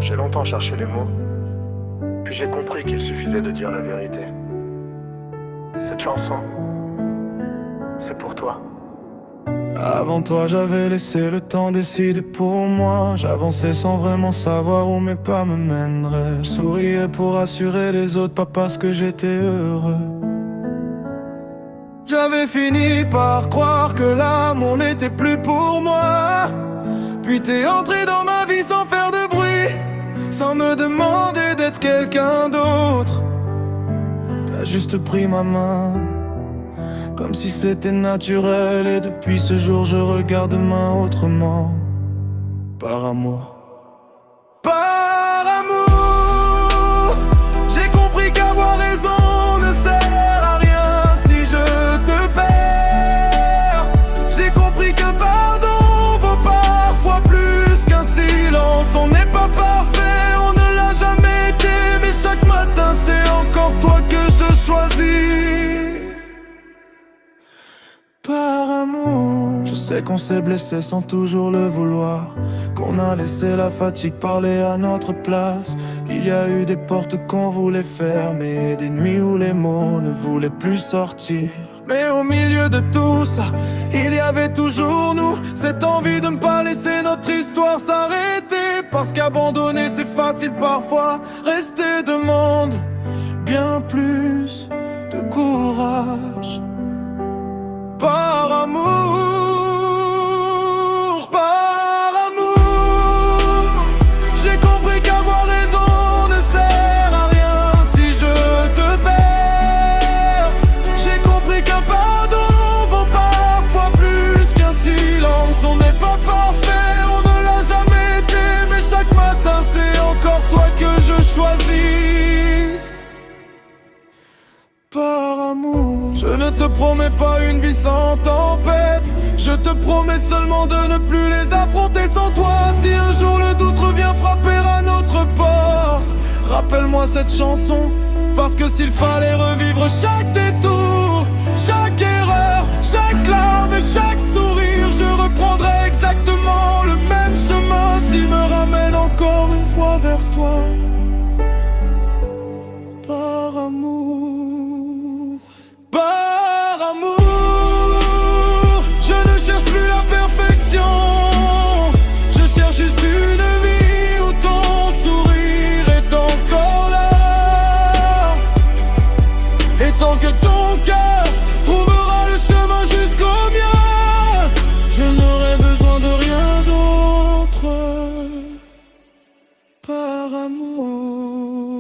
J'ai longtemps cherché les mots, puis j'ai compris qu'il suffisait de dire la vérité. Cette chanson, c'est pour toi. Avant toi j'avais laissé le temps décider pour moi. J'avançais sans vraiment savoir où mes pas me mèneraient. Je souriais pour assurer les autres, pas parce que j'étais heureux. J'avais fini par croire que l'amour n'était plus pour moi. Puis t'es entré dans ma vie sans faire de bruit, sans me demander d'être quelqu'un d'autre. T'as juste pris ma main, comme si c'était naturel. Et depuis ce jour je regarde demain autrement. Par amour. Par amour, j'ai compris qu'avoir raison ne sert à rien si je te perds. J'ai compris que pardon vaut parfois plus qu'un silence. On n'est pas parfait, on ne l'a jamais été, mais chaque matin c'est encore toi que je choisis. Par amour, je sais qu'on s'est blessé sans toujours le vouloir, qu'on a laissé la fatigue parler à notre place. Il y a eu des portes qu'on voulait fermer, des nuits où les mots ne voulaient plus sortir. Mais au milieu de tout ça, il y avait toujours nous, cette envie de ne pas laisser notre histoire s'arrêter. Parce qu'abandonner c'est facile parfois, rester demande bien plus de courage. Par amour, par amour, j'ai compris qu'avoir raison ne sert à rien si je te perds. J'ai compris qu'un pardon vaut parfois plus qu'un silence. On n'est pas parfait, on ne l'a jamais été, mais chaque matin c'est encore toi que je choisis. Par amour, je ne te promets pas une vie sans tempête. Je te promets seulement de ne plus les affronter sans toi. Si un jour le doute revient frapper à notre porte, rappelle-moi cette chanson, parce que s'il fallait revivre chaque détour, chaque erreur, chaque larme et chaque sourire, je reprendrai exactement le même chemin s'il me ramène encore une fois vers toi. Par amour, par amour, je ne cherche plus la perfection. Je cherche juste une vie où ton sourire est encore là. Et tant que ton cœur trouvera le chemin jusqu'au mien, je n'aurai besoin de rien d'autre. Par amour.